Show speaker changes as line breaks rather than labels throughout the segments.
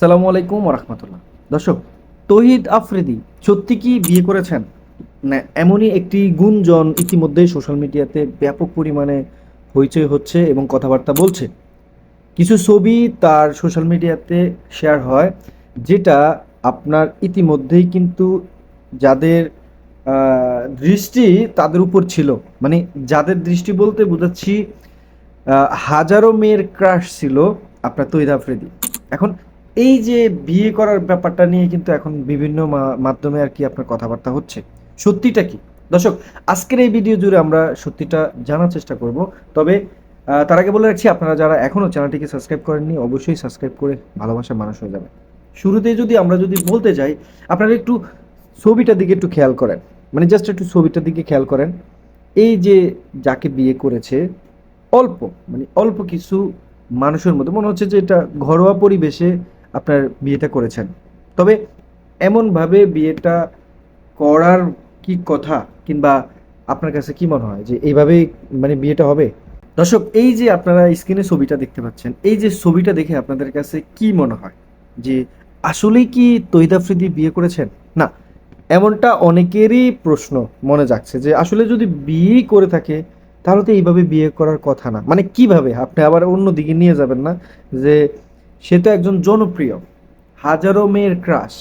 আসসালামু আলাইকুম রাহমাতুল্লাহ। দর্শক, তৌহিদ আফ্রিদি সত্যি কি বিয়ে করেছেন? না এমনই একটি গুঞ্জন ইতিমধ্যেই সোশ্যাল মিডিয়াতে ব্যাপক পরিমাণে হইচই হচ্ছে এবং কথাবার্তা বলছে। কিছু ছবি তার সোশ্যাল মিডিয়াতে শেয়ার হয়, যেটা আপনার ইতিমধ্যেই কিন্তু যাদের দৃষ্টি তাদের উপর ছিল, মানে যাদের দৃষ্টি বলতে বোঝাচ্ছি হাজারো মেয়ের ক্রাশ ছিল আপনার তৌহিদ আফ্রিদি। এখন এই যে বিয়ে করার ব্যাপারটা নিয়ে কিন্তু এখন বিভিন্ন মাধ্যমে আর কি আপনার কথাবার্তা হচ্ছে। সত্যিটা কি? দর্শক, আজকের এই ভিডিও জুড়ে আমরা সত্যিটা জানার চেষ্টা করব। তবে তার আগে বলে রাখছি, আপনারা যারা এখনও চ্যানেলটিকে সাবস্ক্রাইব করেননি অবশ্যই সাবস্ক্রাইব করে ভালোবাসার মানুষ হয়ে যাবে। শুরুতেই যদি বলতে যাই, আপনারা একটু ছবিটার দিকে একটু খেয়াল করেন, মানে জাস্ট একটু ছবিটার দিকে খেয়াল করেন। এই যে যাকে বিয়ে করেছে, অল্প মানে অল্প কিছু মানুষের মধ্যে মনে হচ্ছে যে এটা ঘরোয়া পরিবেশে আপনার বিয়েটা করেছেন। তবে এমনভাবে বিয়েটা করার কি কথা, কিংবা আপনার কাছে কি মনে হয় যে এইভাবেই মানে বিয়েটা হবে? দর্শক, এই যে আপনারা স্ক্রিনে ছবিটা দেখতে পাচ্ছেন, এই যে ছবিটা দেখে আপনাদের কাছে কি মনে হয় যে আসলেই কি তৌহিদ আফ্রিদি বিয়ে করেছেন? না, এমনটা অনেকেরই প্রশ্ন মনে জাগছে যে আসলে যদি বিয়েই করে থাকে তাহলে তো এইভাবে বিয়ে করার কথা না। মানে কিভাবে আপনি আবার অন্য দিকে নিয়ে যাবেন না যে সে তো একজন জনপ্রিয়, হাজারো মেয়ের ক্রাশ,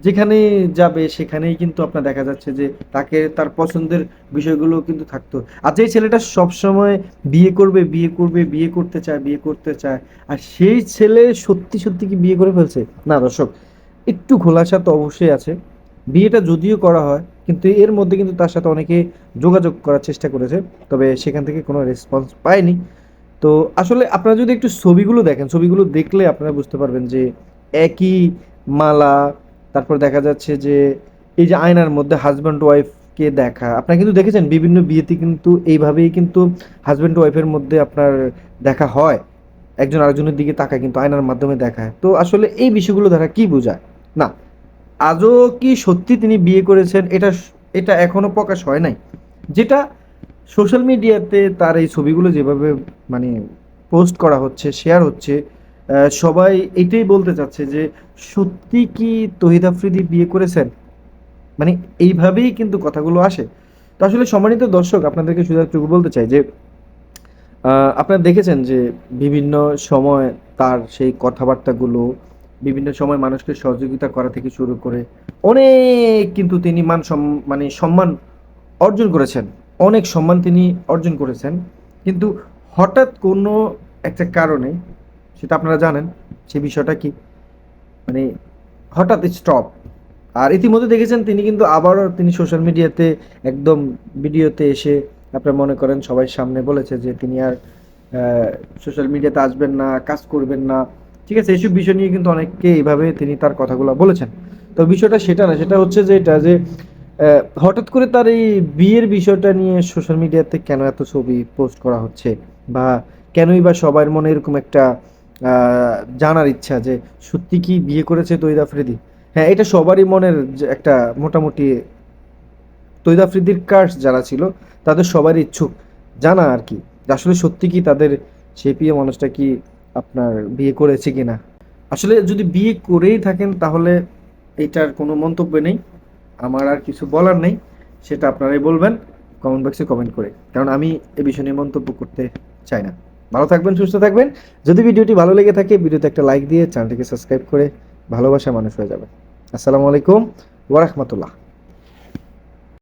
যেখানে যাবে সেখানেই কিন্তু আপনার দেখা যাচ্ছে যে তাকে তার পছন্দের বিষয়গুলো কিন্তু থাকতো। আর যে ছেলেটা সবসময় বিয়ে করবে বিয়ে করবে বিয়ে করতে চায় বিয়ে করতে চায়, আর সেই ছেলে সত্যি সত্যি কি বিয়ে করে ফেলছে? না দর্শক, একটু খোলাসা তো অবশ্যই আছে। বিয়েটা যদিও করা হয়, কিন্তু এর মধ্যে কিন্তু তার সাথে অনেকে যোগাযোগ করার চেষ্টা করেছে, তবে সেখান থেকে কোনো রেসপন্স পায়নি। তো আসলে আপনারা যদি একটু ছবিগুলো দেখেন, ছবিগুলো দেখলে আপনারা বুঝতে পারবেন যে একই মালা, তারপর দেখা যাচ্ছে যে এই যে আয়নার মধ্যে হাজব্যান্ড ওয়াইফকে দেখা, আপনারা কিন্তু দেখেছেন বিভিন্ন বিয়েতে কিন্তু এইভাবেই কিন্তু হাজব্যান্ড ওয়াইফের মধ্যে আপনার দেখা হয়, একজন আরেকজনের দিকে তাকায় কিন্তু আয়নার মাধ্যমে দেখায়। তো আসলে এই বিষয়গুলো দ্বারা কি বোঝায়? না, আজও কি সত্যি তিনি বিয়ে করেছেন এটা এটা এখনো প্রকাশ হয় নাই। যেটা সোশ্যাল মিডিয়াতে তার এই ছবিগুলো যেভাবে মানে পোস্ট করা হচ্ছে, শেয়ার হচ্ছে, সবাই এটাই বলতে চাচ্ছে যে সত্যি কি তহিদ আফ্রিদি বিয়ে করেছেন? মানে এইভাবেই কিন্তু কথাগুলো আসে। তো আসলে সম্মানিত দর্শক, আপনাদেরকে শুধু একটু বলতে চাই যে আপনারা দেখেছেন যে বিভিন্ন সময় তার সেই কথাবার্তাগুলো, বিভিন্ন সময় মানুষকে সহযোগিতা করা থেকে শুরু করে অনেক কিন্তু তিনি মানে সম্মান অর্জন করেছেন। অনেক সম্মান তিনি অর্জন করেছেন। কিন্তু হঠাৎ কোনো একটা কারণে, সেটা আপনারা জানেন, সে বিষয়টা কি? মানে হঠাৎ স্টপ। আর ইতিমধ্যে দেখেছেন তিনি কিন্তু আবারও তিনি সোশ্যাল মিডিয়াতে একদম ভিডিওতে এসে আপনারা মনে করেন সবার সামনে বলেছে যে তিনি আর সোশ্যাল মিডিয়াতে আসবেন না, কাজ করবেন না। ঠিক আছে, এইসব বিষয় নিয়ে কিন্তু অনেককে এইভাবে তিনি তার কথাগুলো বলেছেন। তো বিষয়টা সেটা না, সেটা হচ্ছে যে এটা যে হঠাৎ করে তার এই বিয়ের বিষয়টা নিয়ে সোশ্যাল মিডিয়াতে কেন এত ছবি পোস্ট করা হচ্ছে, বা কেনই বা সবার মনে এরকম একটা জানার ইচ্ছা যে সত্যি কি বিয়ে করেছে তৌহিদ আফ্রিদি? হ্যাঁ, এটা সবারই মনের যে একটা মোটামুটি তৌহিদ আফ্রিদির ক্রাশ যারা ছিল তাদের সবারই ইচ্ছুক জানা আর কি, যে আসলে সত্যি কি তাদের সেই প্রিয় মানুষটা কি আপনার বিয়ে করেছে কিনা। আসলে যদি বিয়ে করেই থাকেন তাহলে এটার কোনো মন্তব্য নেই, আমার আর কিছু বলার নেই। সেটা আপনারাই বলবেন কমেন্ট বক্সে কমেন্ট করে, কারণ আমি এ বিষয় নিয়ে মন্তব্য করতে চাই না। ভালো থাকবেন, সুস্থ থাকবেন। যদি ভিডিওটি ভালো লেগে থাকে ভিডিওতে একটা লাইক দিয়ে চ্যানেলটিকে সাবস্ক্রাইব করে ভালোবাসা মানুষ হয়ে যাবেন। আসসালামু আলাইকুম ওয়া রাহমাতুল্লাহ।